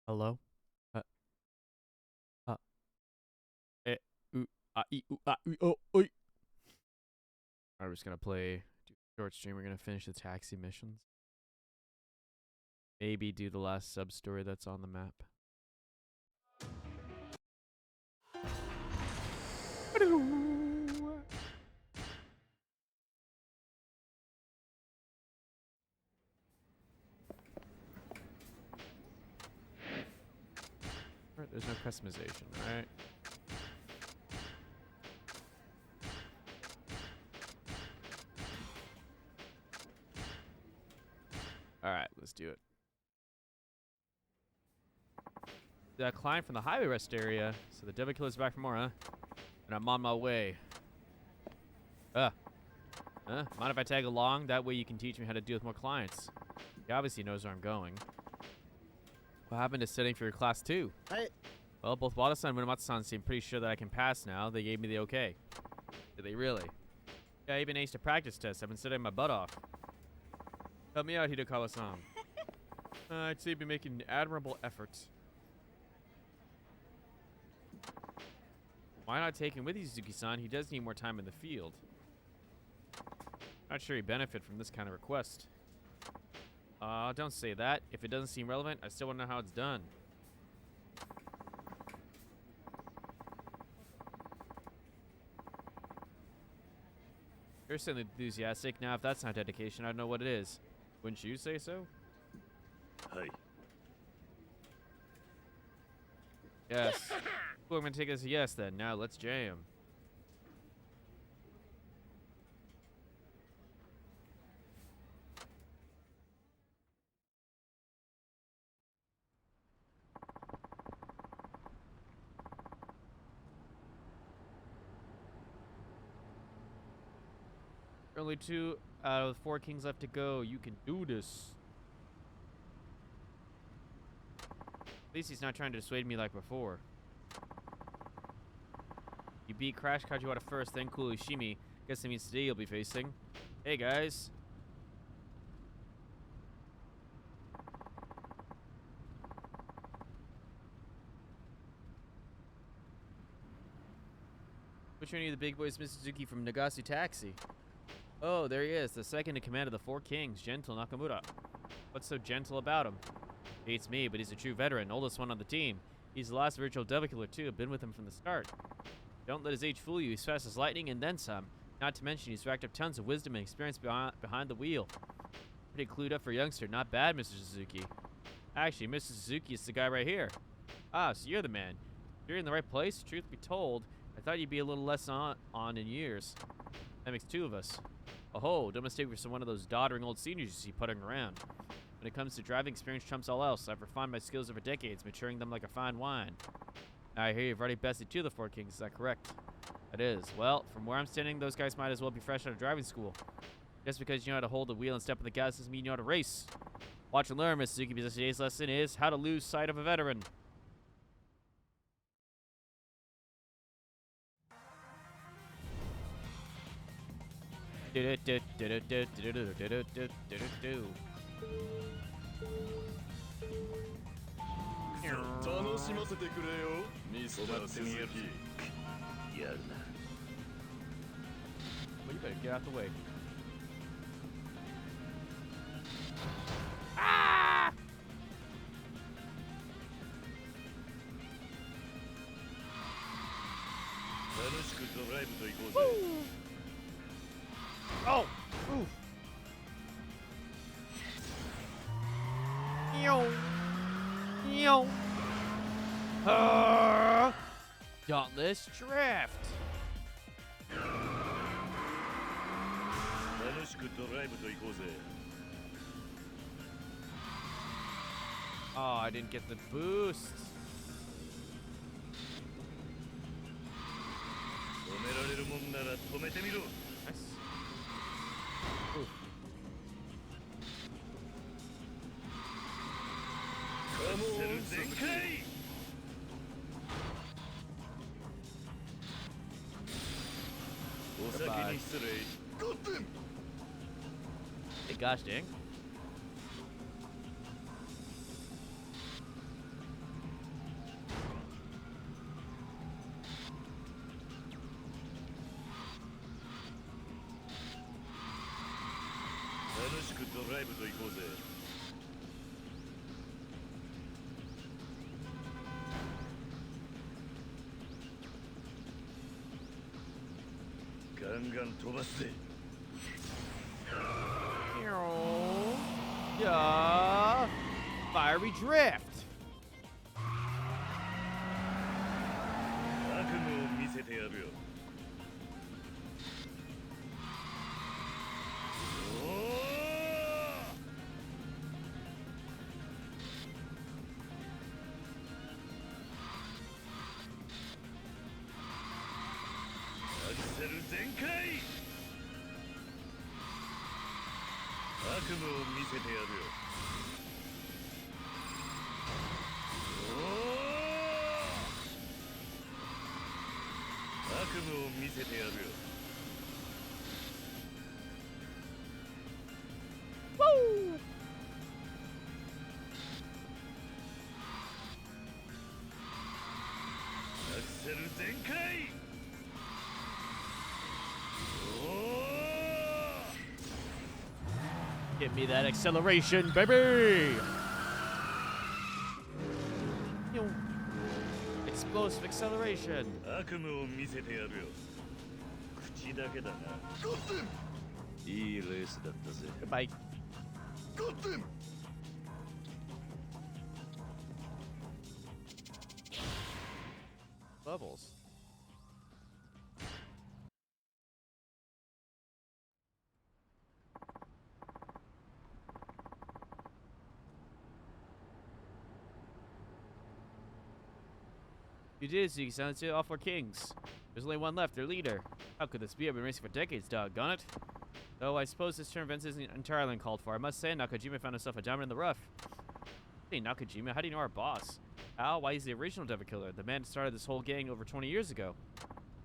Hello? Uh, uh, eh, oi. Alright, we're just gonna do a short stream. We're gonna finish the taxi missions. Maybe do the last sub story that's on the map. Alright, there's no customization, right? Alright, let's do it. That client from the highway rest area. So the devil killer's back for more, huh? And I'm on my way. Mind if I tag along? That way you can teach me how to deal with more clients. He obviously knows where I'm going. What happened to studying for your class 2? Hey. Well, both Wada-san and Munamatsu-san seem pretty sure that I can pass now. They gave me the okay. Did they really? Yeah, I even aced a practice test. I've been studying my butt off. Help me out, Hidokawa-san. I'd say you've been making an admirable effort. Why not take him with you, Suzuki-san? He does need more time in the field. Not sure he'd benefit from this kind of request. Don't say that. If it doesn't seem relevant, I still want to know how it's done. You're certainly enthusiastic. Now, if that's not dedication, I don't know what it is. Wouldn't you say so? Hey. Yes. Cool, I'm gonna take it as a yes then. Now, let's jam. Only 2 out of the 4 kings left to go. You can do this. At least he's not trying to dissuade me like before. You beat Crash Kajiwara first, then Kurishimi. Guess that means today you'll be facing. Hey guys. Which one of you the big boys, Mr. Suzuki from Nagasu Taxi? Oh, there he is, the second in command of the 4 kings, Gentle Nakamura. What's so gentle about him? He hates me, but he's a true veteran, oldest one on the team. He's the last virtual devil killer too, been with him from the start. Don't let his age fool you, he's fast as lightning and then some. Not to mention he's racked up tons of wisdom and experience behind the wheel. Pretty clued up for a youngster, not bad, Mr. Suzuki. Actually, Mr. Suzuki is the guy right here. Ah, so you're the man. You're in the right place, truth be told. I thought you'd be a little less on in years. That makes 2 of us. Oh, don't mistake me for one of those doddering old seniors you see puttering around. When it comes to driving, experience trumps all else. I've refined my skills over decades, maturing them like a fine wine. Now I hear you've already bested 2 of the 4 kings, is that correct? It is. Well, from where I'm standing, those guys might as well be fresh out of driving school. Just because you know how to hold the wheel and step on the gas doesn't mean you know how to race. Watch and learn, Miss Suzuki, because today's lesson is how to lose sight of a veteran. Well, you better get out the way. Ah! Oh! Oof! Yo! Yo! Dauntless Draft! Oh, I didn't get the boost. Nice. Oof. Goodbye. Hey, gosh dang. イブと行こうぜ。ガンガン飛ばすぜ。Yeah. Fiery drift. 悪夢を見せてやるよ。アクセル全開。悪夢を見せてやるよ。悪夢を見せてやるよ。Woo! Axel 全開。Give me that acceleration, baby! Explosive acceleration. 悪夢を見せてやるよ。口だけだな。いいレースだったぜ。Goodbye. Levels. You did, so you sounded to all four kings. There's only one left, their leader. How could this be? I've been racing for decades, doggone it. Though I suppose this turn of events isn't entirely uncalled for. I must say, Nakajima found himself a diamond in the rough. Hey, Nakajima, how do you know our boss? How? Why, he's the original devil killer. The man started this whole gang over 20 years ago.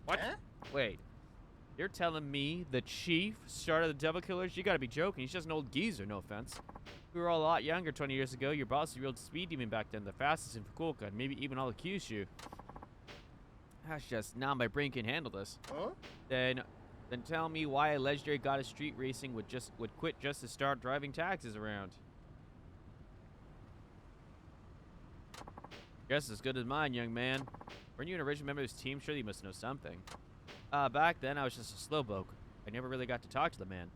What? Huh? Wait. You're telling me the chief started the devil killers? You gotta be joking. He's just an old geezer, no offense. We were all a lot younger 20 years ago. Your boss was a real speed demon back then, the fastest in Fukuoka, and maybe even I'll accuse you. That's just, now my brain can handle this. Huh? Then tell me why a legendary god of street racing would quit just to start driving taxis around. Guess as good as mine, young man. Weren't you an original member of his team? Surely you must know something. Back then I was just a slowpoke. I never really got to talk to the man.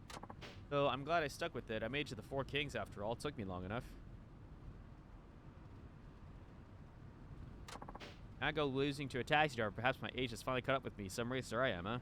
So I'm glad I stuck with it. I made it to the Four Kings after all. It took me long enough. I go losing to a taxi driver. Perhaps my age has finally caught up with me. Some racer I am, huh?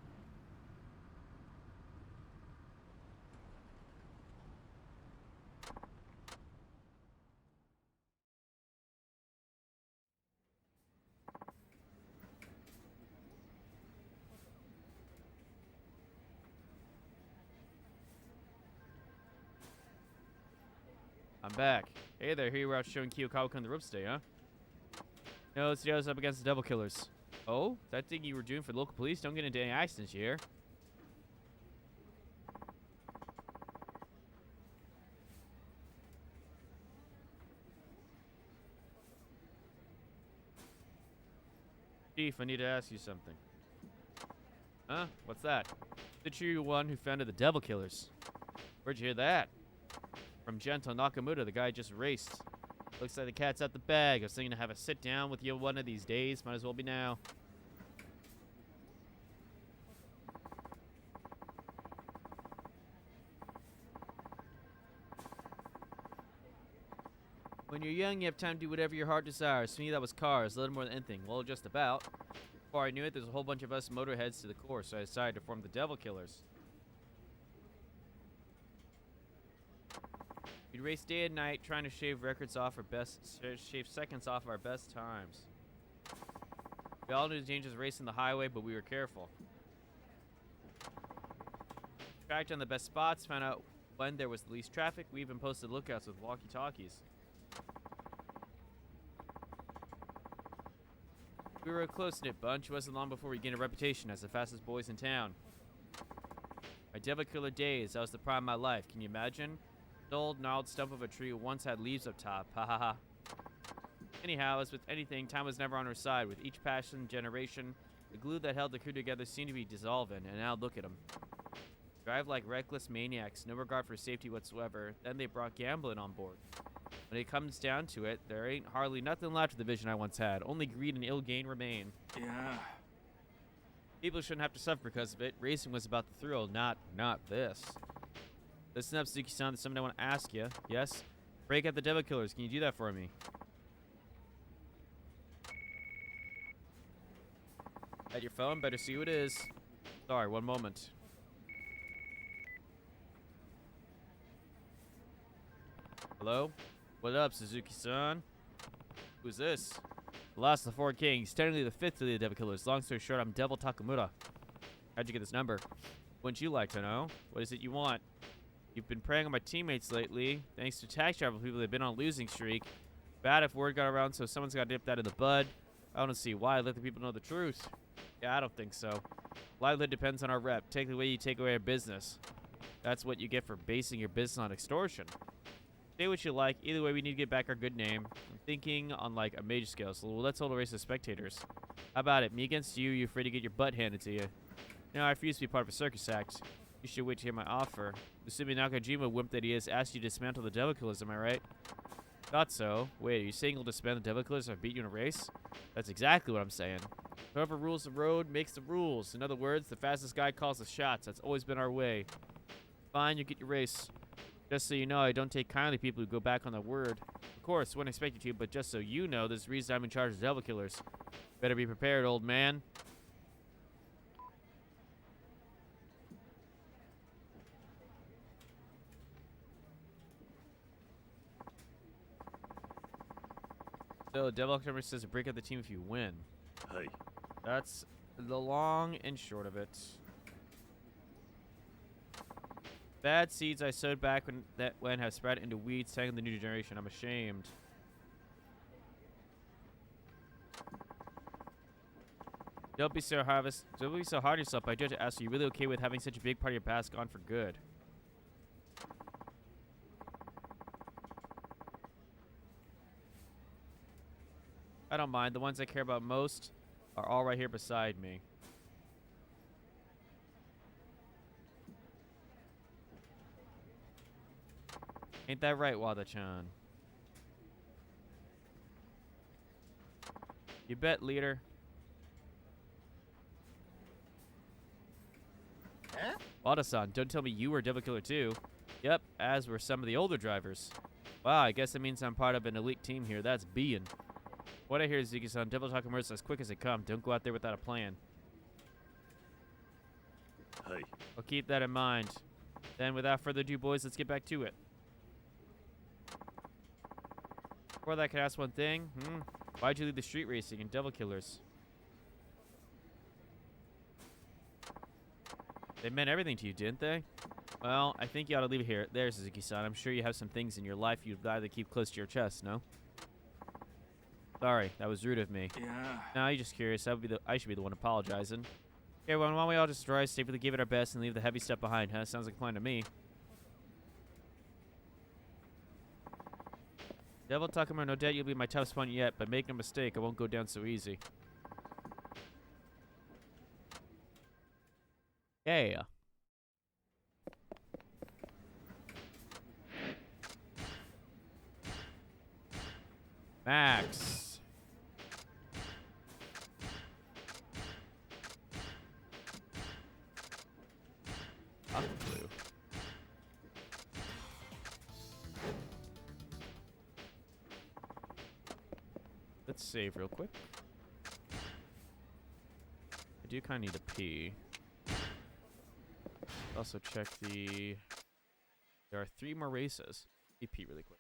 I'm back. Hey there, here you were out showing Kiyokawa on the ropes today, huh? No, it's us up against the devil killers. Oh? That thing you were doing for the local police? Don't get into any accidents, you hear? Chief, I need to ask you something. Huh? What's that? That you the one who founded the devil killers? Where'd you hear that? From Gentle Nakamura, the guy I just raced. Looks like the cat's out the bag. I was thinking to have a sit down with you one of these days. Might as well be now. When you're young, you have time to do whatever your heart desires. For me, that was cars, a little more than anything. Well, just about. Before I knew it, there's a whole bunch of us motorheads to the course, so I decided to form the Devil Killers. We'd race day and night, trying to shave seconds off our best times. We all knew the dangers of racing the highway, but we were careful. Tracked on the best spots, found out when there was the least traffic. We even posted lookouts with walkie-talkies. We were a close-knit bunch. It wasn't long before we gained a reputation as the fastest boys in town. My Devil Killer days, that was the prime of my life. Can you imagine? The old gnarled stump of a tree once had leaves up top. Ha ha ha. Anyhow, as with anything, time was never on our side. With each passing generation, the glue that held the crew together seemed to be dissolving, and now look at them. Drive like reckless maniacs, no regard for safety whatsoever. Then they brought gambling on board. When it comes down to it, there ain't hardly nothing left of the vision I once had. Only greed and ill gain remain. Yeah. People shouldn't have to suffer because of it. Racing was about the thrill, not this. Listen up, Suzuki-san. There's something I want to ask you. Yes? Break out the devil killers. Can you do that for me? At your phone? Better see who it is. Sorry, one moment. Hello? What up, Suzuki-san? Who's this? The last of the four kings. Technically the fifth of the devil killers. Long story short, I'm Devil Takamura. How'd you get this number? Wouldn't you like to know? What is it you want? You've been preying on my teammates lately. Thanks to tax travel people, they've been on a losing streak. Bad if word got around, so someone's got to dip that in the bud. I don't see why. Let the people know the truth. Yeah, I don't think so. Livelihood depends on our rep. Take the way you take away our business. That's what you get for basing your business on extortion. Say what you like. Either way, we need to get back our good name. I'm thinking on like a major scale, so let's hold a race of spectators. How about it? Me against you. You're afraid to get your butt handed to you. You know, I refuse to be part of a circus act. You should wait to hear my offer. Usumi Nakajima, wimp that he is, asked you to dismantle the devil killers, am I right? Thought so. Wait, are you saying you'll disband the devil killers if I beat you in a race? That's exactly what I'm saying. Whoever rules the road makes the rules. In other words, the fastest guy calls the shots. That's always been our way. Fine, you get your race. Just so you know, I don't take kindly people who go back on their word. Of course, wouldn't expect you to, but just so you know, there's a reason I'm in charge of the devil killers. Better be prepared, old man. So, the devil killer says to break up the team if you win. Hey. That's the long and short of it. Bad seeds I sowed back when have spread into weeds, tagging the new generation. I'm ashamed. Don't be so hard on yourself. I judge to ask, are you really okay with having such a big part of your past gone for good? I don't mind. The ones I care about most are all right here beside me. Ain't that right, Wada-chan? You bet, leader. Huh? Wada-san, don't tell me you were Devil Killer too. Yep, as were some of the older drivers. Wow, I guess that means I'm part of an elite team here. That's being. What I hear is Zuki-san, Devil Takamura's as quick as they come. Don't go out there without a plan. Hey. I'll keep that in mind. Then, without further ado, boys, let's get back to it. Before that, can I ask one thing? Why'd you leave the street racing and devil killers? They meant everything to you, didn't they? Well, I think you ought to leave it here. There, Suzuki-san. I'm sure you have some things in your life you'd rather keep close to your chest, no? Sorry, that was rude of me. Yeah. No, you're just curious. I should be the one apologizing. Okay, well, why don't we all just drive safely, give it our best, and leave the heavy stuff behind, huh? Sounds like a plan to me. Devil Takamura, no doubt you'll be my toughest opponent yet, but make no mistake, I won't go down so easy. Yeah. Max. Aqua blue. Let's save real quick. I do kind of need to pee. Also check the... There are 3 more races. Let me pee really quick.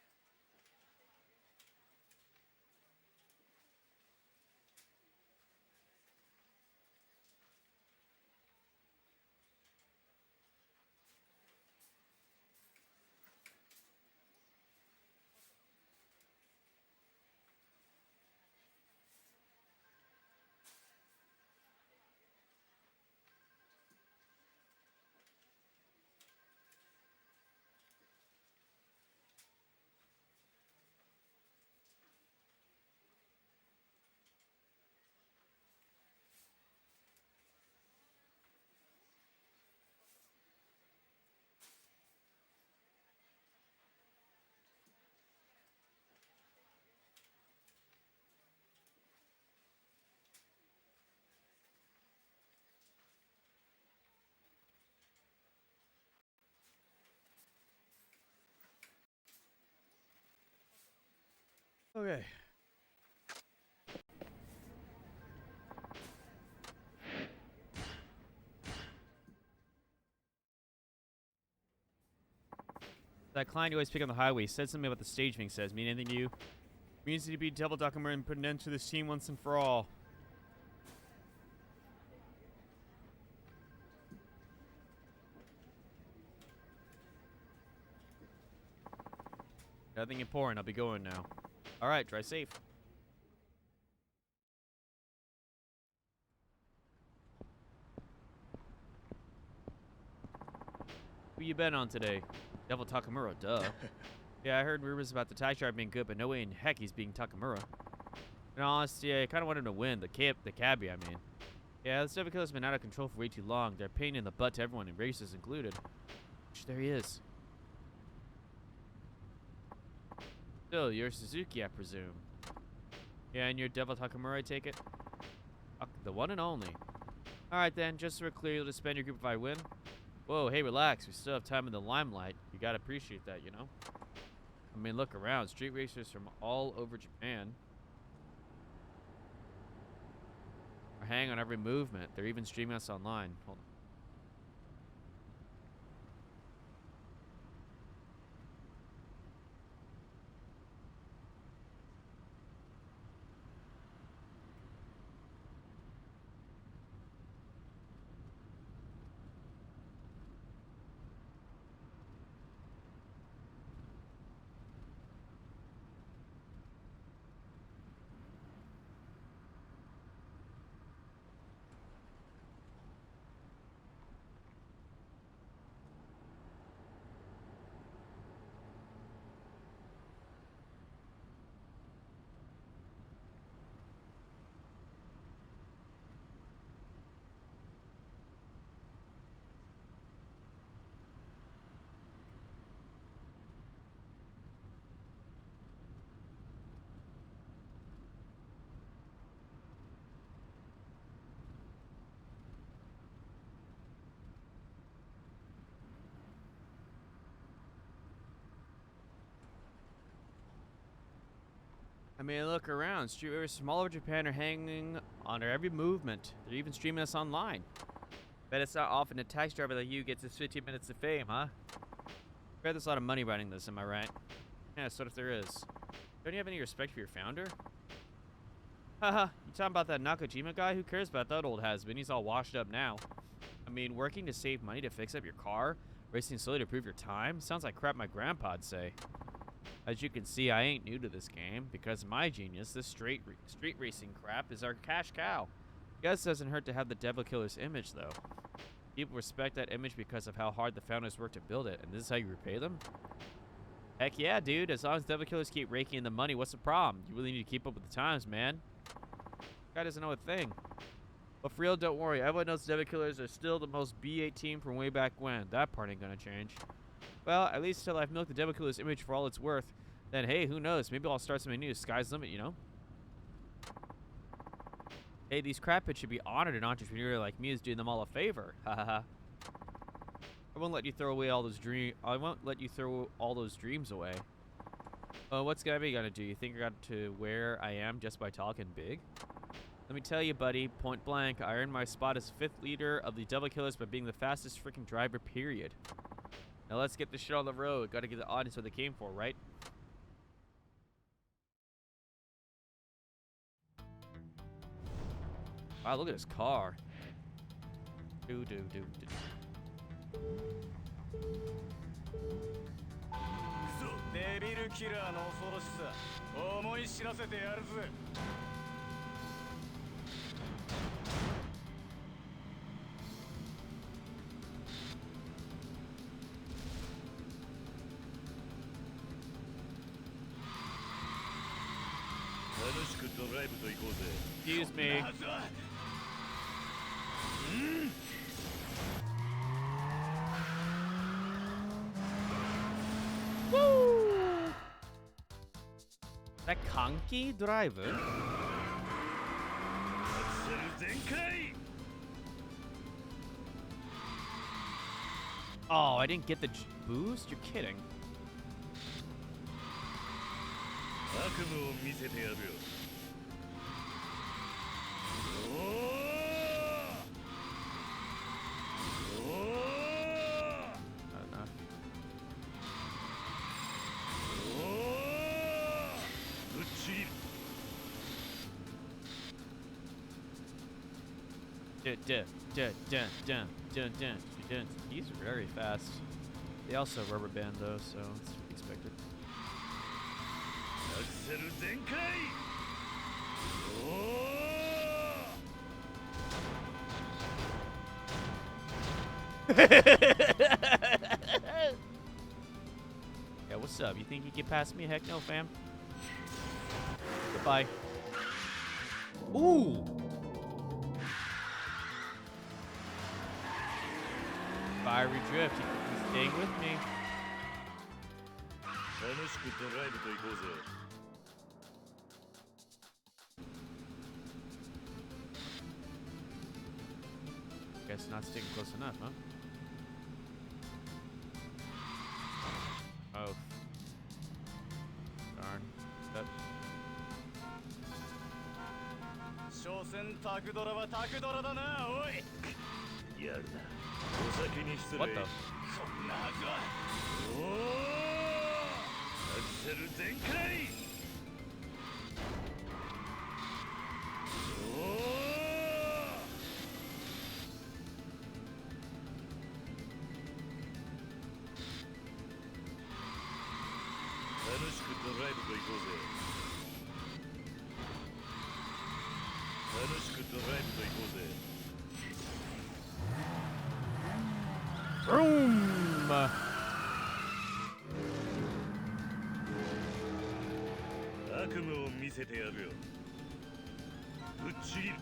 Okay. That client you always pick on the highway said something about the stage thing says. Mean anything to you? Means to be double document and put an end to this team once and for all. Nothing important. I'll be going now. Alright, drive safe. Who you been on today? Devil Takamura, duh. Yeah, I heard rumors about the taxi driver being good, but no way in heck he's being Takamura. In all honesty, I kind of want him to win. The cabbie, I mean. Yeah, this devil killer's been out of control for way too long. They're a pain in the butt to everyone, and races included. There he is. Still, you're Suzuki, I presume. Yeah, and you're Devil Takamura, I take it? The one and only. Alright then, just so we're clear, you'll disband your group if I win? Whoa, hey, relax. We still have time in the limelight. You gotta appreciate that, you know? I mean, look around. Street racers from all over Japan are hanging on every movement. They're even streaming us online. Hold on. I mean, look around. Street racers from all over Japan are hanging on our every movement. They're even streaming us online. Bet it's not often a taxi driver like you gets his 15 minutes of fame, huh? I bet there's a lot of money running this, am I right? Yeah, so if there is. Don't you have any respect for your founder? Haha, you talking about that Nakajima guy? Who cares about that old has-been? He's all washed up now. I mean, working to save money to fix up your car? Racing slowly to prove your time? Sounds like crap my grandpa'd say. As you can see, I ain't new to this game. Because of my genius, this street racing crap is our cash cow. Guess it doesn't hurt to have the Devil Killer's image, though. People respect that image because of how hard the founders worked to build it, and this is how you repay them? Heck yeah, dude. As long as Devil Killers keep raking in the money, what's the problem? You really need to keep up with the times, man. Guy doesn't know a thing. But for real, don't worry. Everyone knows Devil Killers are still the most B8 team from way back when. That part ain't gonna change. Well, at least till I've milked the Devil Killer's image for all it's worth. Then, hey, who knows? Maybe I'll start something new. Sky's the limit, you know? Hey, these crap hits should be honored. An entrepreneur like me is doing them all a favor. Ha ha ha. I won't let you throw away all those dreams away. What's Gabby gonna do? You think I got to where I am just by talking big? Let me tell you, buddy, point blank, I earned my spot as 5th leader of the Devil Killers by being the fastest freaking driver, period. Now let's get this shit on the road. Gotta give the audience what they came for, right? Wow, look at his car. Do. デビルキラーの恐ろしさ思い知らせてやるぜ。楽しくドライブと行こうぜ。Excuse me. Woo! That Kanki driver? Oh, I didn't get the boost? You're kidding. 悪夢を見せてやるよ。おーおー Not enough. おーぶっちぎる。He's very fast. They also rubber band though, so it's expected. アクセル全開。おー Yeah, what's up? You think you get past me? Heck no, fam. Goodbye. Ooh! Fiery drift. He's staying with me. 楽しくドライブと行こうぜ。 Guess not sticking close enough, huh? Oh. Darn. That. 所詮タクドラはタクドラだな、おい。やるな。お先に失礼。 What the? こんなはずは。おーアクセル全開。おー 楽しくドライブと行こうぜ。楽しくドライブと行こうぜ。 Vroom! 悪夢を見せてやるよ。ぶっちぎる。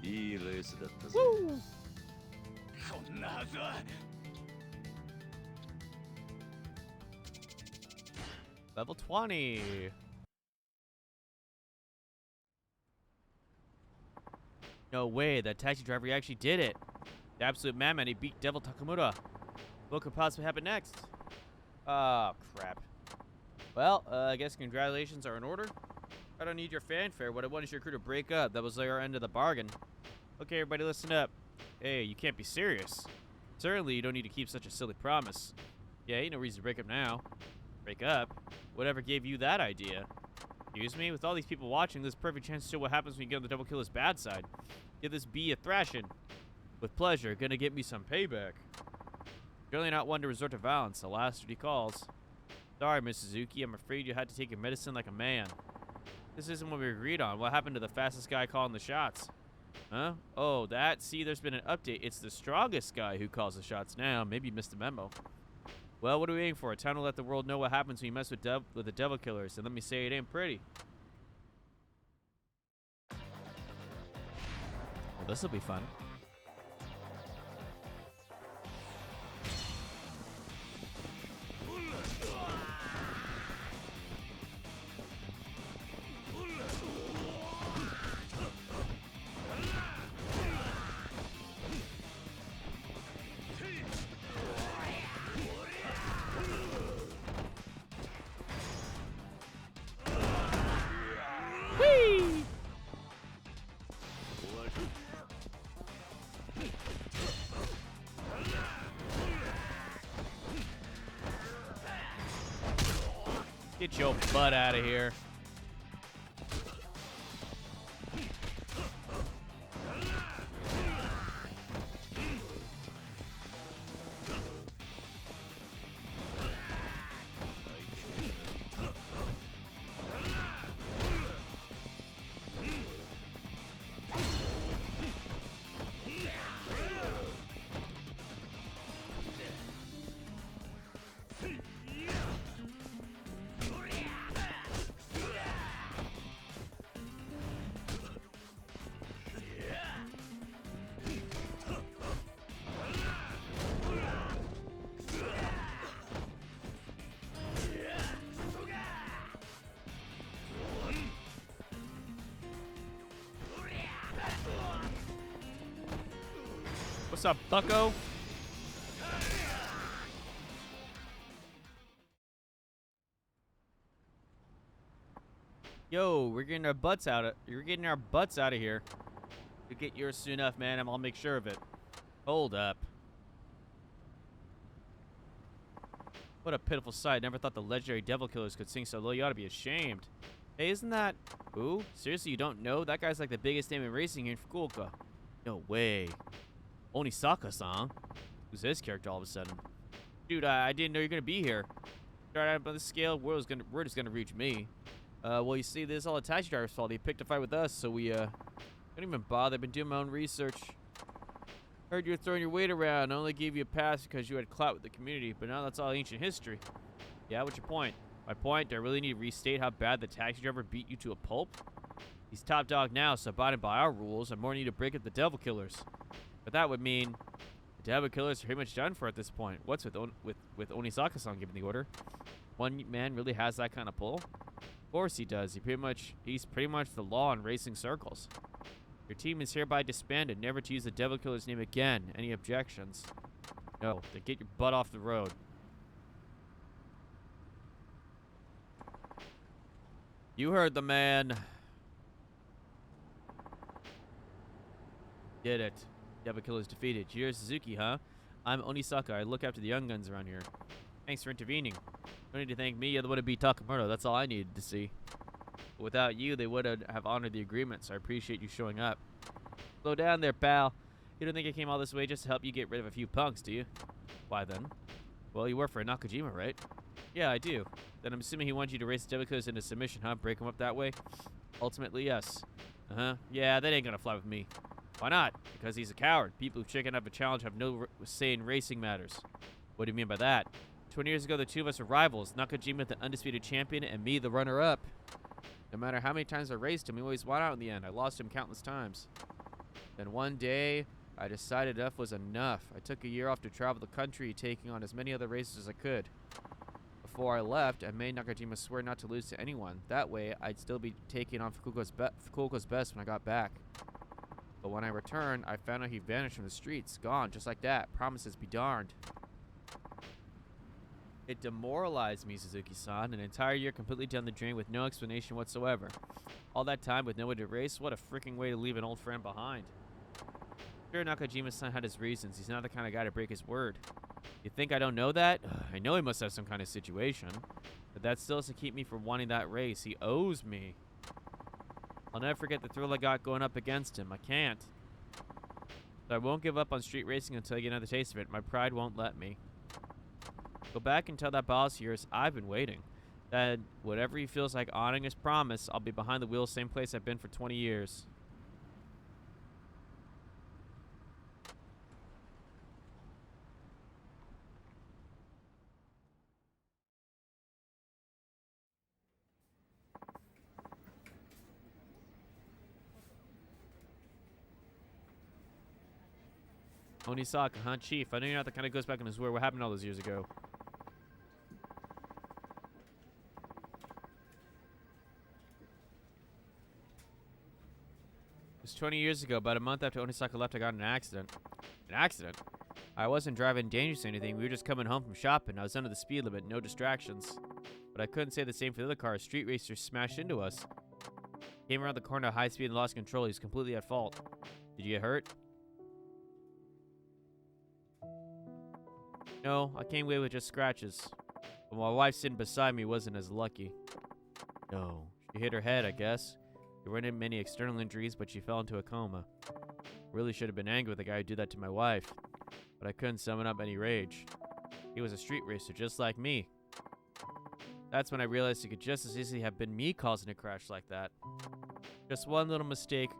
いいレースだったぜ。こんなはずは。 Level 20. No way, that taxi driver actually did it. The absolute madman, he beat Devil Takamura. What could possibly happen next? Oh, crap. Well, I guess congratulations are in order. I don't need your fanfare. What I want is your crew to break up. That was our end of the bargain. Okay, everybody listen up. Hey, you can't be serious. Certainly, you don't need to keep such a silly promise. Yeah, ain't no reason to break up now. Break up? Whatever gave you that idea? Excuse me? With all these people watching, there's a perfect chance to show what happens when you get on the Devil Killer's bad side. Give this bee a thrashing. With pleasure, gonna get me some payback. Generally not one to resort to violence, the last duty calls. Sorry, Miss Suzuki, I'm afraid you had to take your medicine like a man. This isn't what we agreed on. What happened to the fastest guy calling the shots? Huh? Oh, that? See, there's been an update. It's the strongest guy who calls the shots now. Maybe you missed the memo. Well, what are we waiting for? Time to let the world know what happens when you mess with the Devil Killers. And let me say, it ain't pretty. Well, this'll be fun. Whee! Get your butt out of here. What's up, bucko? Yo, we're getting our butts out of. You're getting our butts out of here. You get yours soon enough, man. I'll make sure of it. Hold up. What a pitiful sight. Never thought the legendary devil killers could sing so low. You ought to be ashamed. Hey, isn't that... Who? Seriously, you don't know? That guy's like the biggest name in racing here in Fukuoka. No way. Onisaka-san? Who's this character all of a sudden? Dude, I didn't know you were going to be here. Start out on the scale, word is going to reach me. Well, you see, this is all a taxi driver's fault. He picked a fight with us, so we, don't even bother. I've been doing my own research. Heard you were throwing your weight around. I only gave you a pass because you had clout with the community, but now that's all ancient history. Yeah, what's your point? My point, do I really need to restate how bad the taxi driver beat you to a pulp? He's top dog now, so abiding by our rules, I more need to break up the devil killers. But that would mean the devil killers are pretty much done for at this point. What's with Onisaka-san giving the order? One man really has that kind of pull? Of course he does. He's pretty much the law in racing circles. Your team is hereby disbanded, never to use the devil killer's name again. Any objections? No, then get your butt off the road. You heard the man. Did it. Devil killer's defeated. You're Suzuki, huh? I'm Onisaka. I look after the young guns around here. Thanks for intervening. Don't need to thank me. You're the one to beat Takamura. That's all I needed to see. But without you, they would have honored the agreement, so I appreciate you showing up. Slow down there, pal. You don't think I came all this way just to help you get rid of a few punks, do you? Why then? Well, you work for Nakajima, right? Yeah, I do. Then I'm assuming he wants you to race the devil killers into submission, huh? Break them up that way? Ultimately, yes. Uh-huh. Yeah, that ain't gonna fly with me. Why not? Because he's a coward. People who chicken up a challenge have no say in racing matters. What do you mean by that? 20 years ago, the two of us were rivals. Nakajima, the undisputed champion, and me, the runner-up. No matter how many times I raced him, he always won out in the end. I lost him countless times. Then one day, I decided enough was enough. I took a year off to travel the country, taking on as many other races as I could. Before I left, I made Nakajima swear not to lose to anyone. That way, I'd still be taking on Fukuoka's best when I got back. But when I returned, I found out he vanished from the streets. Gone, just like that. Promises be darned. It demoralized me, Suzuki-san. An entire year completely down the drain with no explanation whatsoever. All that time with no one to race? What a freaking way to leave an old friend behind. Sure, Nakajima-san had his reasons. He's not the kind of guy to break his word. You think I don't know that? I know he must have some kind of situation. But that still doesn't keep me from wanting that race. He owes me. I'll never forget the thrill I got going up against him. I can't. So I won't give up on street racing until I get another taste of it. My pride won't let me. Go back and tell that boss of yours I've been waiting. That whatever he feels like honoring his promise, I'll be behind the wheel, same place I've been for 20 years. Onisaka, huh, Chief? I know you're not the kind of goes back on his word. What happened all those years ago? It was 20 years ago. About a month after Onisaka left, I got in an accident. An accident? I wasn't driving dangerously or anything. We were just coming home from shopping. I was under the speed limit, no distractions. But I couldn't say the same for the other cars. Street racers smashed into us. Came around the corner at high speed and lost control. He was completely at fault. Did you get hurt? No, I came away with just scratches. But my wife sitting beside me wasn't as lucky. No, she hit her head, I guess. There weren't many external injuries, but she fell into a coma. Really should have been angry with the guy who did that to my wife. But I couldn't summon up any rage. He was a street racer just like me. That's when I realized it could just as easily have been me causing a crash like that. Just one little mistake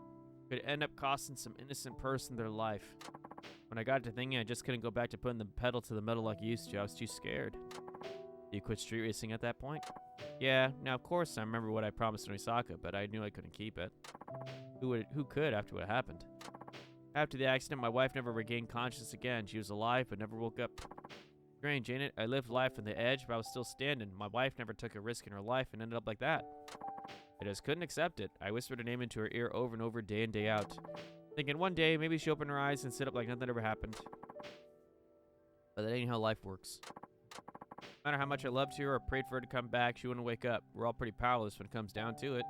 could end up costing some innocent person their life. When I got to thinking I just couldn't go back to putting the pedal to the metal like I used to, I was too scared. You quit street racing at that point? Yeah, now of course I remember what I promised Onisaka, but I knew I couldn't keep it. Who could after what happened? After the accident, my wife never regained consciousness again. She was alive but never woke up. Strange, ain't it? I lived life on the edge, but I was still standing. My wife never took a risk in her life and ended up like that. I just couldn't accept it. I whispered her name into her ear over and over, day in, day out. Thinking one day, maybe she'll open her eyes and sit up like nothing ever happened. But that ain't how life works. No matter how much I loved her or prayed for her to come back, she wouldn't wake up. We're all pretty powerless when it comes down to it.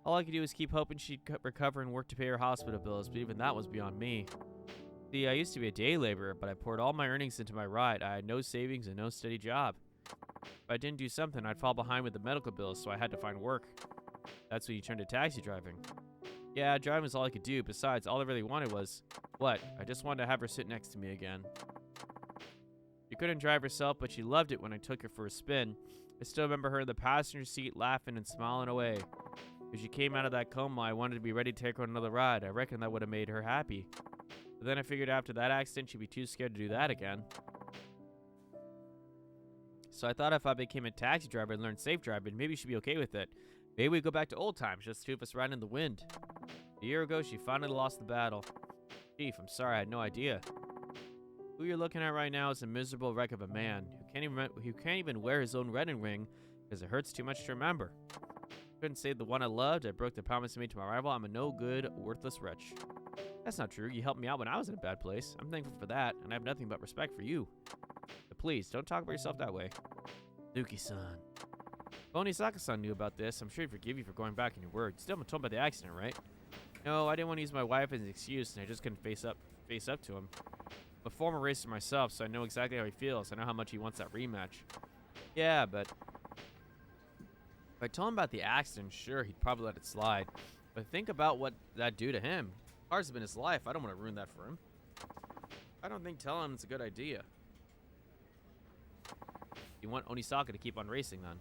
All I could do was keep hoping she'd recover and work to pay her hospital bills, but even that was beyond me. See, I used to be a day laborer, but I poured all my earnings into my ride. I had no savings and no steady job. If I didn't do something, I'd fall behind with the medical bills, so I had to find work. That's when you turned to taxi driving. Yeah, driving was all I could do. Besides, all I really wanted was... what? I just wanted to have her sit next to me again. She couldn't drive herself, but she loved it when I took her for a spin. I still remember her in the passenger seat laughing and smiling away. When she came out of that coma, I wanted to be ready to take her on another ride. I reckon that would have made her happy. But then I figured after that accident, she'd be too scared to do that again. So I thought if I became a taxi driver and learned safe driving, maybe she'd be okay with it. Maybe we'd go back to old times, just two of us riding in the wind. A year ago, she finally lost the battle. Chief, I'm sorry, I had no idea. Who you're looking at right now is a miserable wreck of a man who can't even wear his own wedding ring because it hurts too much to remember. Couldn't save the one I loved. I broke the promise I made to my rival. I'm a no-good, worthless wretch. That's not true. You helped me out when I was in a bad place. I'm thankful for that, and I have nothing but respect for you. But please, don't talk about yourself that way. Yuki-san. If only Saka-san knew about this, I'm sure he'd forgive you for going back on your word. You still haven't told him about the accident, right? No, I didn't want to use my wife as an excuse, and I just couldn't face up to him. I'm a former racer myself, so I know exactly how he feels. I know how much he wants that rematch. Yeah, but... if I told him about the accident, sure, he'd probably let it slide. But think about what that'd do to him. Cars have been his life. I don't want to ruin that for him. I don't think telling him it's a good idea. You want Onisaka to keep on racing, then?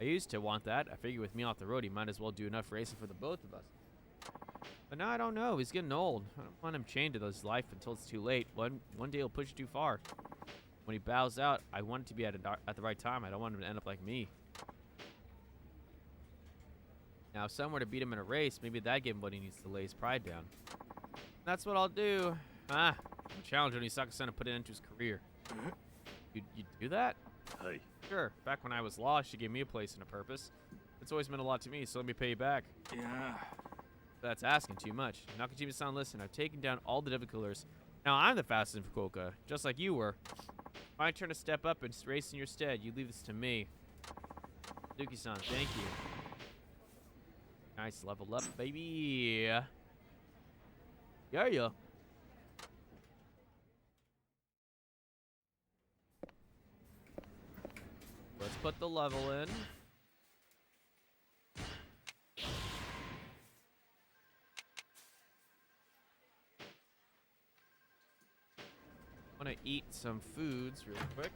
I used to want that. I figure with me off the road, he might as well do enough racing for the both of us. But now I don't know. He's getting old. I don't want him chained to his life until it's too late. One day he'll push it too far. When he bows out, I want it to be at the right time. I don't want him to end up like me. Now, if someone were to beat him in a race, maybe that'd give him what he needs to lay his pride down. That's what I'll do. I'll challenge Onisaka-san to put an end to his career. You'd do that? Hey. Sure. Back when I was lost, she gave me a place and a purpose. It's always meant a lot to me, so let me pay you back. Yeah. That's asking too much. Nakajima-san, listen, I've taken down all the difficulties. Now I'm the fastest in Fukuoka, just like you were. My turn to step up and race in your stead. You leave this to me. Suzuki-san, thank you. Nice, level up, baby. Yeah. Let's put the level in. I want to eat some foods real quick.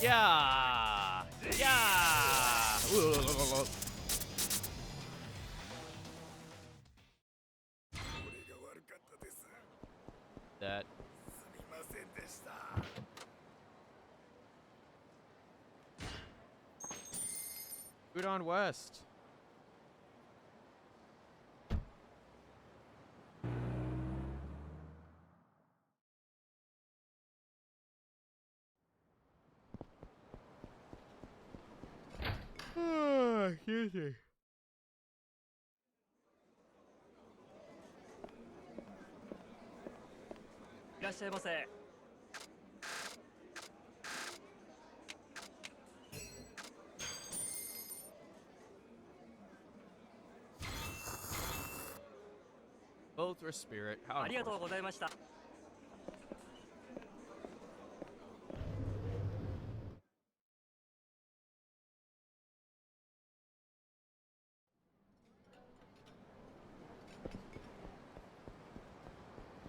Yeah! That. Good on West. Excuse me. Ultra Spirit. How ありがとうございました。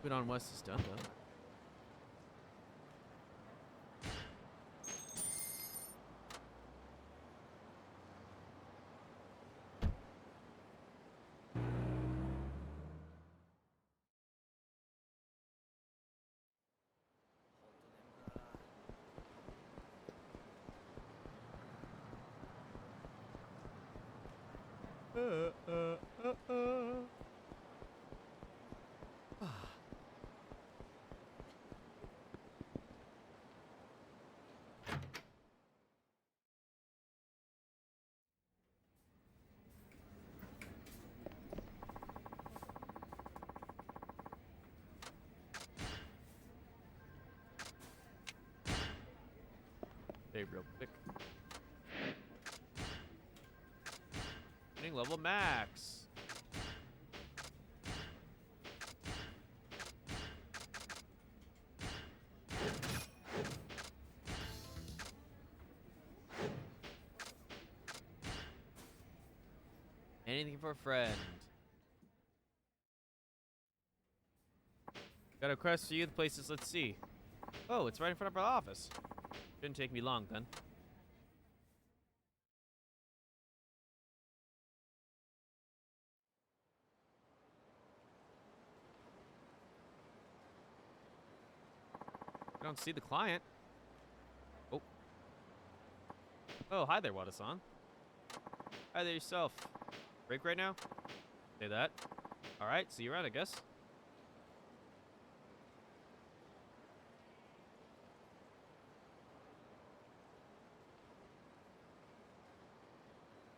Been on West is done though. Hey, real quick. Getting level max. Anything for a friend. Got a request for you. The place is, let's see. Oh, it's right in front of our office. Shouldn't take me long then. I don't see the client. Oh. Oh, hi there, Wada-san. Hi there yourself. Break right now? Say that. Alright, see you around, I guess.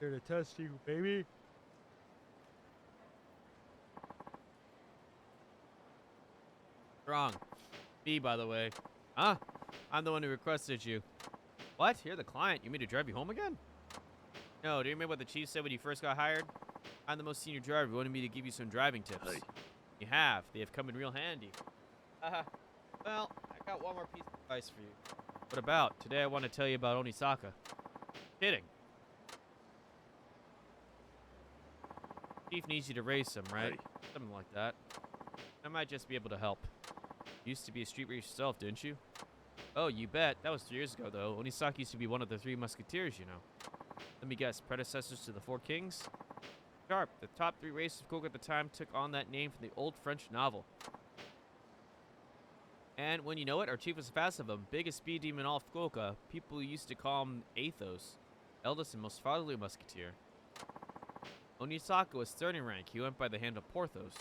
Here to test you, baby. Wrong. Me, by the way. Huh? I'm the one who requested you. What? You're the client. You mean to drive you home again? No, do you remember what the chief said when you first got hired? I'm the most senior driver. He wanted me to give you some driving tips. Hey. You have. They have come in real handy. Well, I got one more piece of advice for you. What about? Today I want to tell you about Onisaka. Kidding. Chief needs you to race him, right? Hey. Something like that. I might just be able to help. You used to be a street racer yourself, didn't you? Oh, you bet. That was 3 years ago, though. Onisaka used to be one of the 3 musketeers, you know. Let me guess, predecessors to the 4 kings? Sharp. The top 3 racers of Fukuoka at the time took on that name from the old French novel. And when you know it, our chief was fast of them, biggest speed demon in all of Fukuoka. People used to call him Athos, eldest and most fatherly musketeer. Onisaka was 3rd in rank. He went by the hand of Porthos.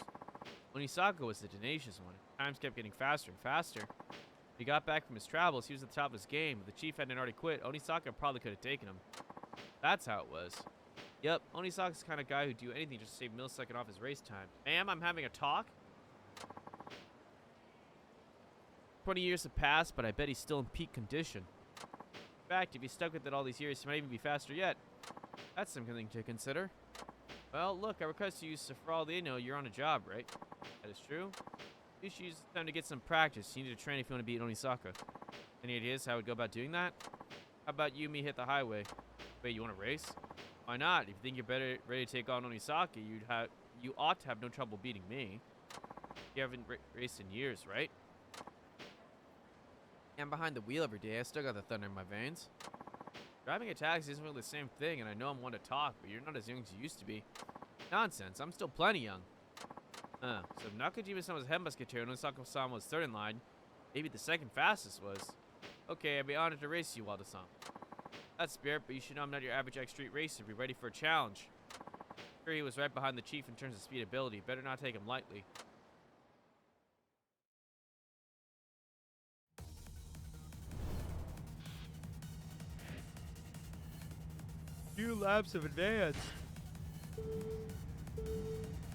Onisaka was the tenacious one. Times kept getting faster and faster. When he got back from his travels, he was at the top of his game. If the chief hadn't already quit, Onisaka probably could have taken him. That's how it was. Yep, Onisaka's the kind of guy who'd do anything just to save a millisecond off his race time. Ma'am, I'm having a talk? 20 years have passed, but I bet he's still in peak condition. In fact, if he stuck with it all these years, he might even be faster yet. That's something to consider. Well, look, I request you, so for all they know, you're on a job, right? That is true. You should use the time to get some practice. You need to train if you want to beat Onisaka. Any ideas how I would go about doing that? How about you and me hit the highway? Wait, you want to race? Why not? If you think you're ready to take on Onisaka, you ought to have no trouble beating me. You haven't raced in years, right? I'm behind the wheel every day. I still got the thunder in my veins. Driving a taxi isn't really the same thing, and I know I'm one to talk, but you're not as young as you used to be. Nonsense. I'm still plenty young. So if Nakajima-san was head musketeer and Onisaka-san was 3rd in line, maybe the 2nd fastest was. Okay, I'd be honored to race you, Wada-san. That's spirit, but you should know I'm not your average X-Street racer. Be ready for a challenge. Sure, he was right behind the chief in terms of speed ability. Better not take him lightly. Few laps of advance.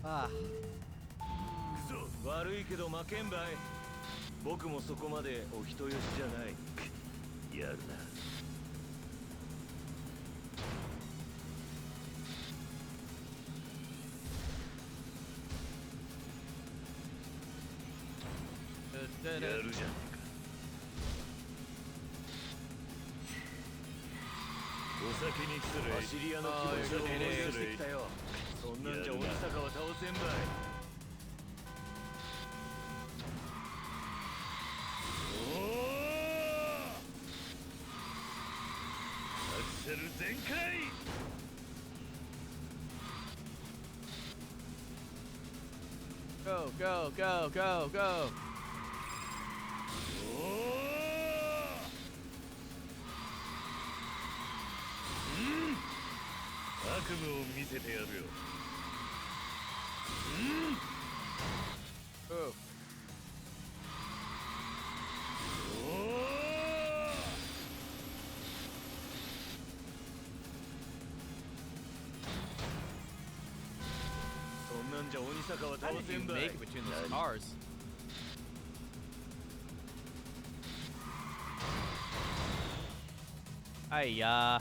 Ah. くそ悪いけど負けんばい。僕もそこまでお人よしじゃない。やるな。やるじゃねえか。お先に失礼。走り屋の気持ちを思い出してきたよ。そんなんじゃ鬼坂は倒せんばい。おお、アクセル全開。Go, go, go, go, go. おお、悪夢を見せてやるよ。Ooh. おお、そんなんじゃ鬼坂は How 倒 did せ you んばい。 make it between those cars? Hiya.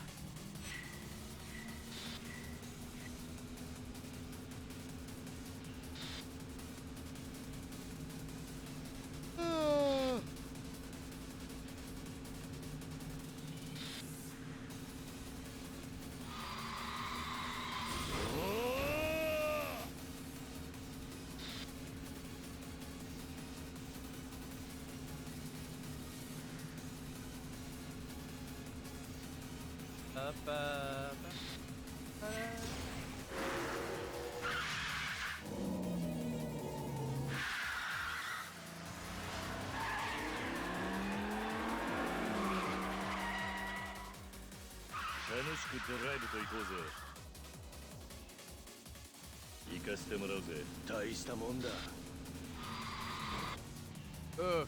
楽しくドライブと行こうぜ。行かせてもらうぜ。大したもんだ。 Oof.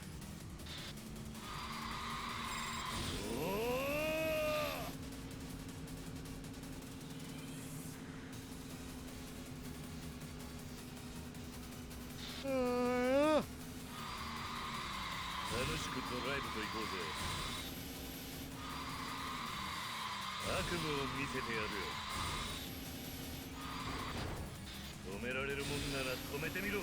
おお、楽しくドライブと行こうぜ。悪夢を見せてやるよ。止められるもんなら止めてみろ。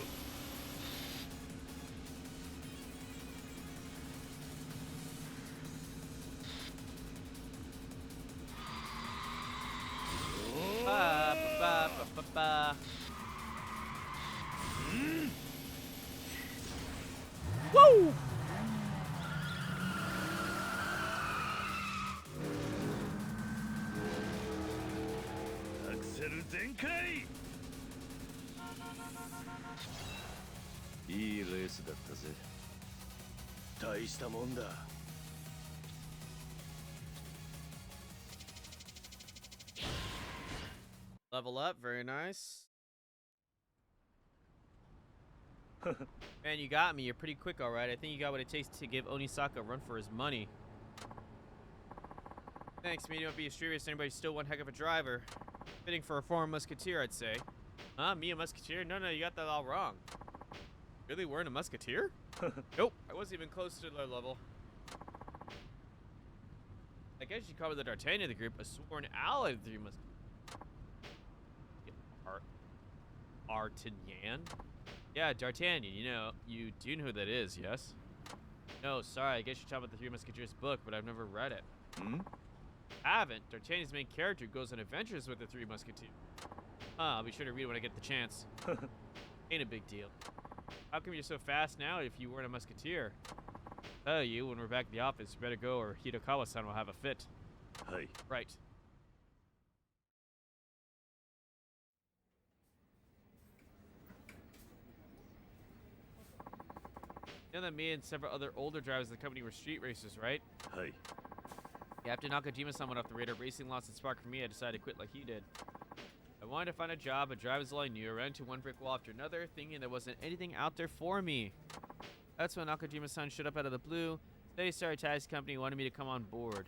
Ba, ba, ba, ba, ba. Woo! アクセル全開。いいレースだったぜ。大したもんだ。 Level up, very nice. Man, you got me. You're pretty quick, all right. I think you got what it takes to give Onisaka a run for his money. Thanks, me. Don't be a street racer. Anybody's still one heck of a driver. Fitting for a former musketeer, I'd say. Huh? Me, a musketeer? No, you got that all wrong. Really weren't a musketeer? Nope. I wasn't even close to their level. I guess you call me the D'Artagnan of the group, a sworn ally of the three musketeers. Artagnan? Yeah, D'Artagnan, you do know who that is, yes? No, sorry, I guess you're talking about the Three Musketeers book, but I've never read it. Hmm? Haven't? D'Artagnan's main character goes on adventures with the Three Musketeers. I'll be sure to read it when I get the chance. Ain't a big deal. How come you're so fast now if you weren't a musketeer? Tell you, when we're back at the office, you better go or Hitokawa-san will have a fit. Hi. Right. You know that me and several other older drivers of the company were street racers, right? Hi. After Nakajima-san went off the radar, racing lost its spark for me. I decided to quit like he did. I wanted to find a job, but drive is all I knew. I ran into one brick wall after another, thinking there wasn't anything out there for me. That's when Nakajima-san showed up out of the blue. Said he started a taxi company, wanted me to come on board.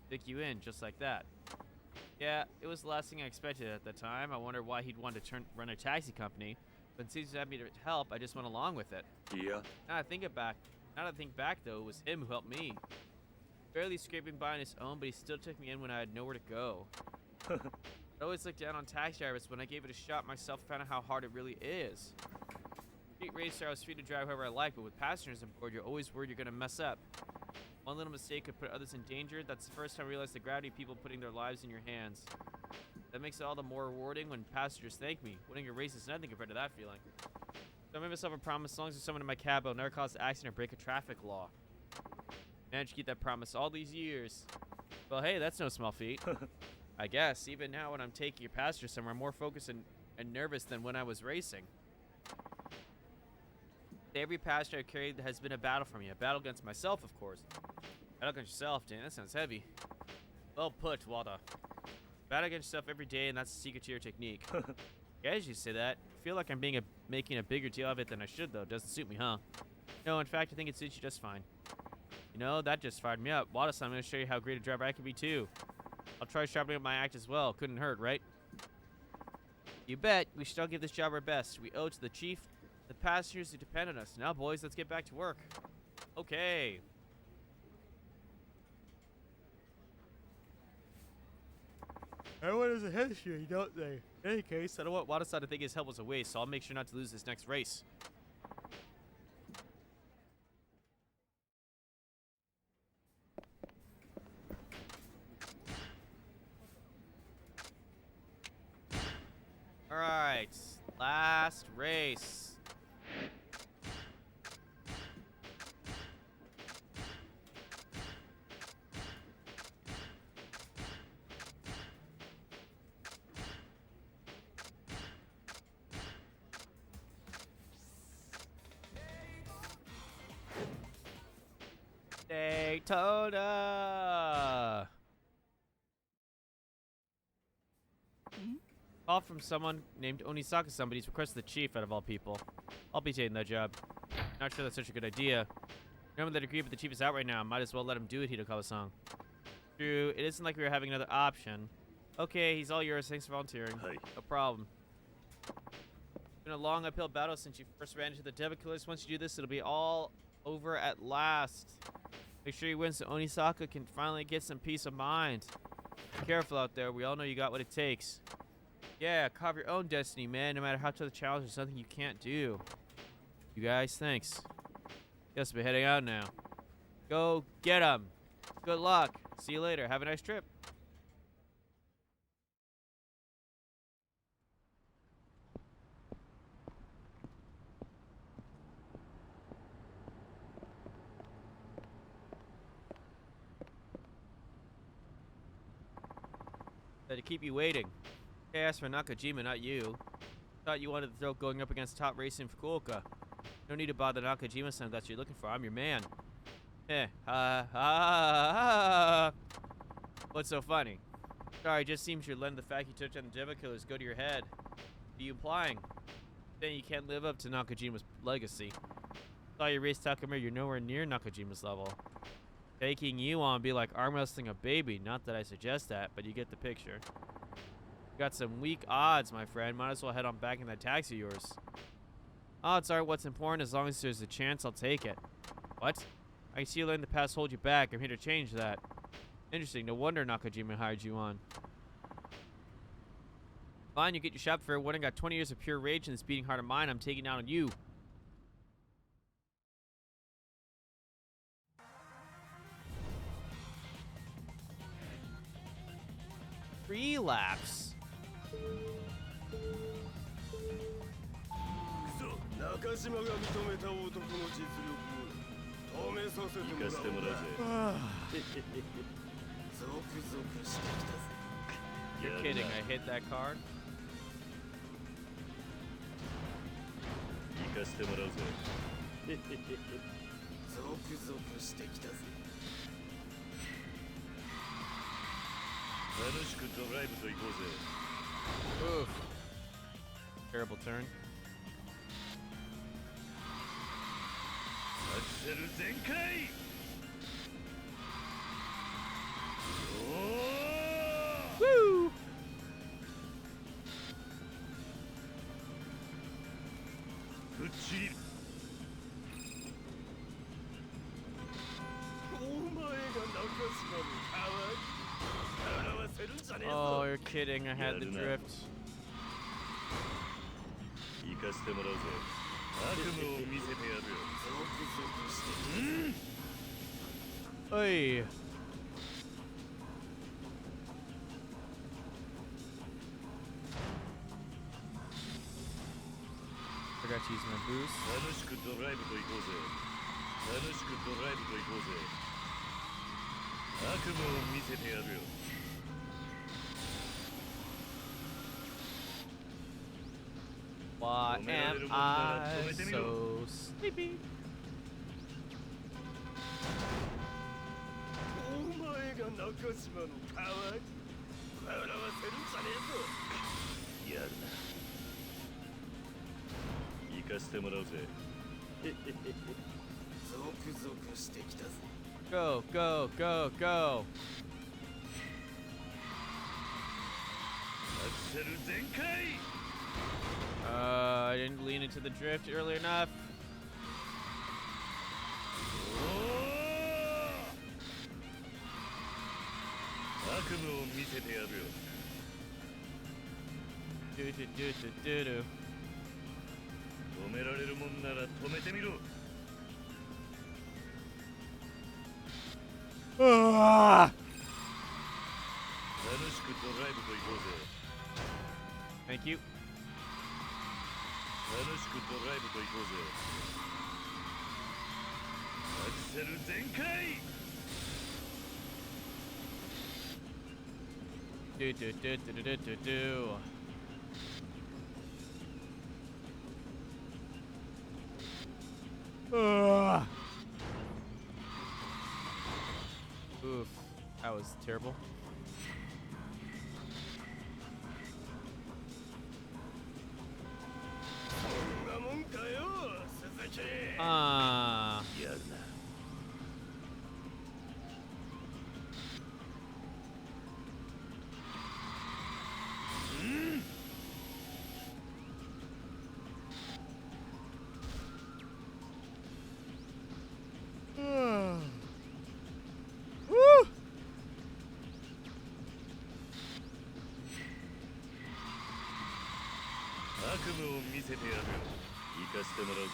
Stick you in, just like that. Yeah, it was the last thing I expected at the time. I wondered why he'd want to run a taxi company. But since he had me to help, I just went along with it. Yeah. Now that I think back, though, it was him who helped me. Barely scraping by on his own, but he still took me in when I had nowhere to go. I always looked down on taxi drivers. When I gave it a shot myself, found out how hard it really is. Street racer, I was free to drive however I like, but with passengers on board, you're always worried you're gonna mess up. One little mistake could put others in danger. That's the first time I realized the gravity of people putting their lives in your hands. That makes it all the more rewarding when passengers thank me. Winning a race is nothing compared to that feeling. So I made myself a promise, as long as there's someone in my cab, I'll never cause an accident or break a traffic law. Managed to keep that promise all these years. Well, hey, that's no small feat. I guess, even now when I'm taking your passengers somewhere, I'm more focused and nervous than when I was racing. Every passenger I've carried has been a battle for me. A battle against myself, of course. Battle against yourself, Dan, that sounds heavy. Well put, Walda. Battle against yourself every day, and that's the secret to your technique. Yeah, as you say that, I feel like I'm making a bigger deal of it than I should, though. Doesn't suit me, huh? No, in fact, I think it suits you just fine. You know, that just fired me up. Walda-san, I'm going to show you how great a driver I can be, too. I'll try sharpening up my act as well. Couldn't hurt, right? You bet. We should all give this job our best. We owe it to the chief, the passengers who depend on us. Now, boys, let's get back to work. Okay. Everyone has a history, don't they? In any case, I don't want Wada-san to think his help was a waste, so I'll make sure not to lose this next race. Alright, last race. Daytona! Call from someone named Onisaka. Somebody's requested the chief out of all people. I'll be taking that job. Not sure that's such a good idea. Remember that agreed, but the chief is out right now. Might as well let him do it, Hidokava-san. True, it isn't like we were having another option. Okay, he's all yours. Thanks for volunteering. Hey. No problem. It's been a long uphill battle since you first ran into the Devil Killers. Once you do this, it'll be all over at last. Make sure he wins so Onisaka can finally get some peace of mind. Be careful out there. We all know you got what it takes. Yeah, carve your own destiny, man. No matter how tough the challenge, there's nothing you can't do. You guys, thanks. Guess we're heading out now. Go get 'em. Good luck. See you later. Have a nice trip. Had to keep you waiting. I asked for Nakajima, not you. Thought you wanted to throw going up against top racing in Fukuoka. No need to bother Nakajima-san if that's what you're looking for. I'm your man. What's so funny? Sorry, it just seems you're letting the fact you took on the Devil Killers go to your head. What are you implying? Saying you can't live up to Nakajima's legacy. Saw you race Takuma, you're nowhere near Nakajima's level. Taking you on be like arm wrestling a baby. Not that I suggest that, but you get the picture. Got some weak odds, my friend. Might as well head on back in that taxi of yours. Odds aren't what's important. As long as there's a chance, I'll take it. What? I can see you letting the past hold you back. I'm here to change that. Interesting. No wonder Nakajima hired you on. Fine, you get your shop fair. One, I got 20 years of pure rage in this beating heart of mine. I'm taking out on you. Relapse. 中島が認めた男の実力を試させてもらおう。行かせてもらうぜ。ゾクゾクしてきたぜ。 You're kidding, I hit that card. 行かせてもらうぜ。ゾクゾクしてきたぜ。楽しくドライブと行こうぜ。 Oof. Terrible turn. アクセル全開。Woo! ぶっちぎる。お前が中島の笑わせるんじゃねえぞ。 Oh, you're kidding. I had the drift. 行かせてもらうぜ。悪夢を見せてやるよ。ゾクゾクしてきたぜ。 Oi. Forgot to use my boost. 楽しくドライブと行こうぜ。楽しくドライブと行こうぜ。悪夢を見せてやるよ。Why am I so sleepy? お前が中島の代わり笑わせるんじゃねえぞ。やるな。行かせてもらうぜ。ゾクゾクしてきたぜ。 Go, go, go, go. アクセル全開。 I didn't lean into the drift early enough. 悪夢を見せてやるよ。 Do do do do do do. 止められるもんなら止めてみろ。 Ah! 楽しくドライブと行こうぜ。 Thank you. 楽しくドライブと行こうぜ。アクセル全開。 Do do do do do do do. Ah! Oof, that was terrible. そんなもんかよ、鈴木。 Ah. やるな。 Woo! 悪夢を見せてやるよ。行かせてもらうぜ。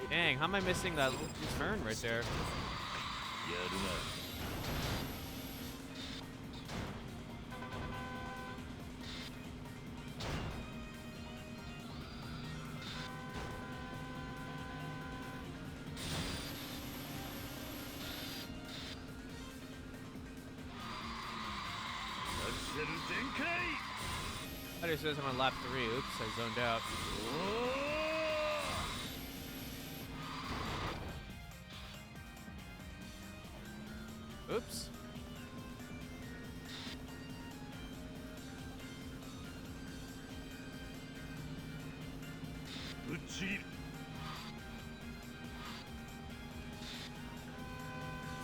Dang, how am I missing that little turn right there? やるな。 アクセル全開。 I just says I'm on lap 3. Oops, I zoned out. おー Oops. ぶっちぎる。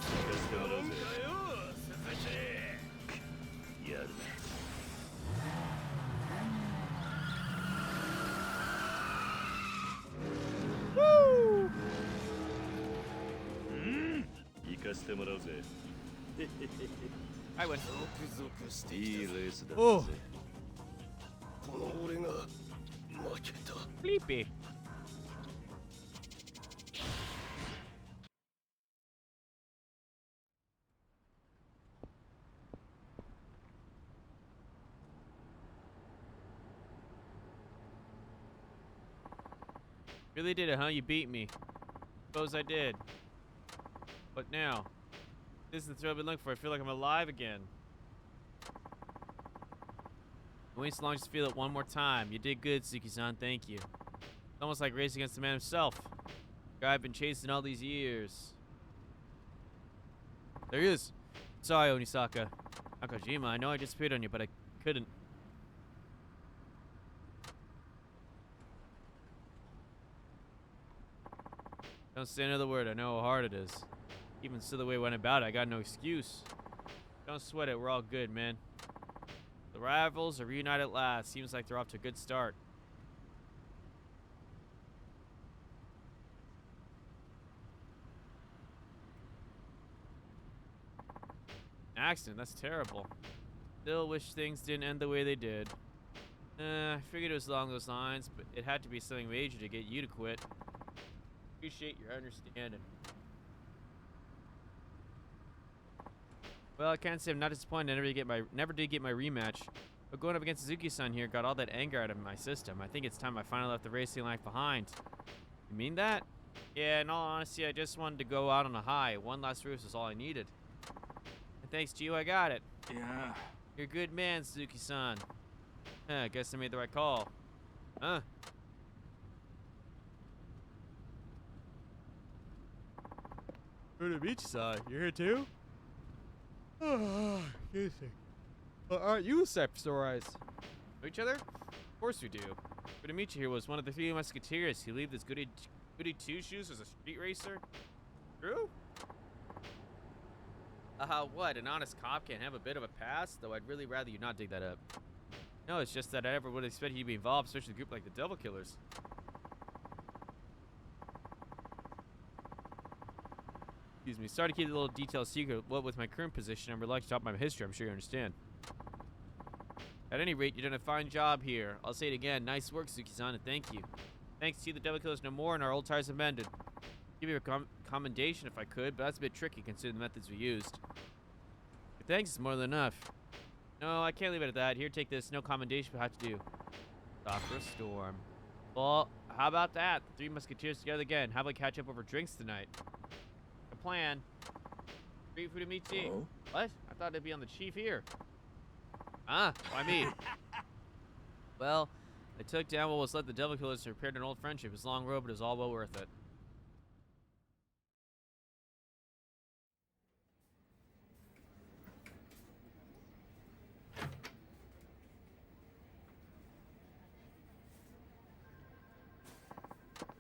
行かせてもらうぜ。やるな。 Woo! 行かせてもらうぜ。 I win. ゾクゾクしていいレきたぜ。ースだおうったぜ。この俺が負けた。 Sleepy. Really did it, huh? You beat me. Suppose I did. What now? This is the thrill I've been looking for. I feel like I'm alive again. Wait so long just to feel it one more time. You did good, Suki-san. Thank you. It's almost like racing against the man himself. The guy I've been chasing all these years. There he is. Sorry, Onisaka. Nakajima, I know I disappeared on you, but I couldn't. Don't say another word. I know how hard it is. Even still the way I went about it, I got no excuse. Don't sweat it. We're all good, man. The rivals are reunited at last. Seems like they're off to a good start. Accident? That's terrible. Still wish things didn't end the way they did. I figured it was along those lines, but it had to be something major to get you to quit. Appreciate your understanding. Well, I can't say I'm not disappointed. I never did get my rematch. But going up against Suzuki-san here got all that anger out of my system. I think it's time I finally left the racing life behind. You mean that? Yeah, in all honesty, I just wanted to go out on a high. One last race was all I needed. And thanks to you, I got it. Yeah. You're a good man, Suzuki-san. I guess I made the right call. Huh? Beach-san, you're here too? Oh, excuse me. Aren't you Sepstorized? Know each other? Of course we do. Uramichi here was one of the 3 musketeers. He believed this goody two-shoes was a street racer. True? What? An honest cop can't have a bit of a pass? Though I'd really rather you not dig that up. No, it's just that I never would expect you to be involved, especially a group like the Devil Killers. Excuse me. Sorry to keep the little detail secret. What with my current position, I'm reluctant to talk about my history. I'm sure you understand. At any rate, you've done a fine job here. I'll say it again. Nice work, Suzuki-san, and thank you. Thanks to you, the Devil Killers no more, and our old tires have mended. Give you a commendation if I could, but that's a bit tricky considering the methods we used. But thanks is more than enough. No, I can't leave it at that. Here, take this. No commendation, but how to do. Stop for a storm. Well, how about that? The 3 musketeers together again. How about catch up over drinks tonight? A plan. Street food to meet tea. Oh? What? I thought it'd be on the chief here. Ah, why me? Well, I took down what was left the Devil Killers and repaired an old friendship. It was a long road, but it was all well worth it.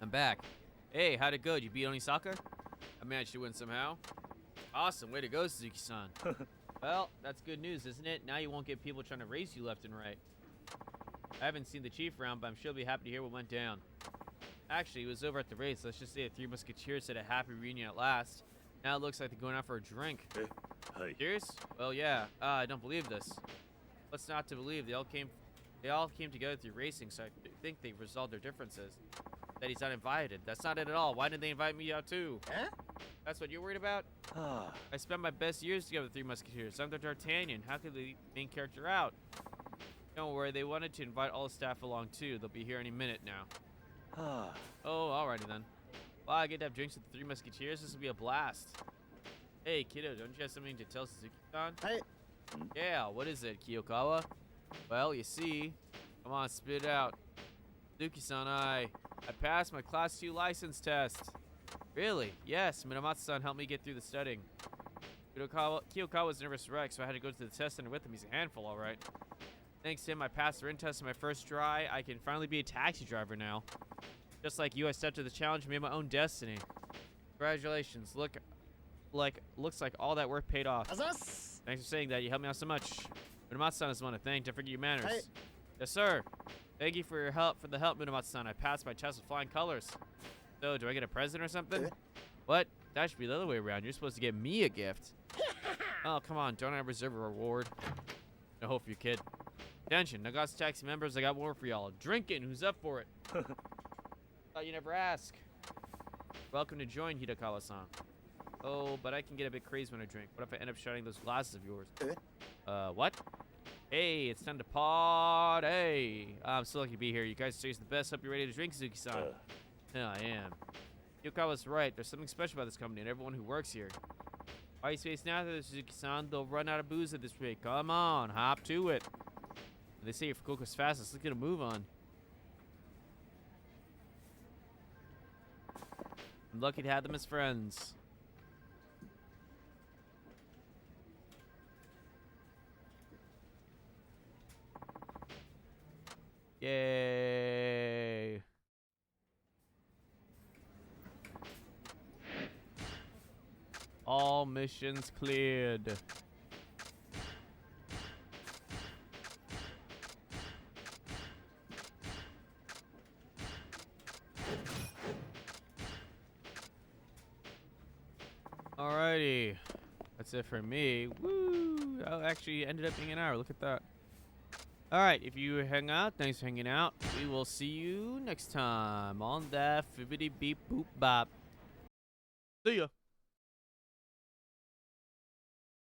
I'm back. Hey, how'd it go? Did you beat Onisaka? I managed to win somehow. Awesome, way to go, Suzuki-san. Well, that's good news, isn't it? Now you won't get people trying to race you left and right. I haven't seen the chief around, but I'm sure he'll be happy to hear what went down. Actually, he was over at the race. Let's just say the 3 musketeers had a happy reunion at last. Now it looks like they're going out for a drink. Hi. Serious? Well, yeah. I don't believe this. What's not to believe? They all came together through racing, so I think they resolved their differences. That he's not invited. That's not it at all. Why didn't they invite me out too? Huh? That's what you're worried about? Ah. I spent my best years together with 3 musketeers. I'm the D'Artagnan. How could the main character out? Don't worry, they wanted to invite all the staff along too. They'll be here any minute now. Ah. Oh, alrighty then. Well, I get to have drinks with the 3 musketeers. This will be a blast. Hey, kiddo, don't you have something to tell Suzuki-san? Hey. Yeah, what is it, Kiyokawa? Well, you see. Come on, spit it out. Suzuki-san, I passed my Class 2 license test. Really? Yes, Minamatsu-san helped me get through the studying. Kiyokawa's a nervous wreck, so I had to go to the test center with him. He's a handful, all right. Thanks to him, I passed the written test on my first try. I can finally be a taxi driver now. Just like you, I stepped to the challenge and made my own destiny. Congratulations. Looks like all that work paid off. Azas. Thanks for saying that. You helped me out so much. Minamatsu-san is one to thank. Don't forget your manners. Hey. Yes, sir. Thank you for the help, Minamatsu-san. I passed my test with flying colors. So, do I get a present or something? What? That should be the other way around. You're supposed to get me a gift. Oh, come on. Don't I reserve a reward? No hope for your kid. Attention, Nagase Taxi members, I got more for y'all. Drinking, who's up for it? Thought you never ask. Welcome to join, Hidakawa-san. Oh, but I can get a bit crazy when I drink. What if I end up shining those glasses of yours? What? Hey, it's time to party. I'm so lucky to be here. You guys are seriously the best. Hope you're ready to drink, Suzuki-san. Yeah, I am. Yukawa's right. There's something special about this company and everyone who works here. Why are you spacing out there, Suzuki-san? They'll run out of booze at this rate. Come on, hop to it. They say if Fukuoka's fastest, let's get a move on. I'm lucky to have them as friends. Yay! All missions cleared. Alrighty. That's it for me. Woo! That actually ended up being an hour. Look at that. All right, if you hang out, thanks for hanging out. We will see you next time on that fibbity beep boop bop. See ya.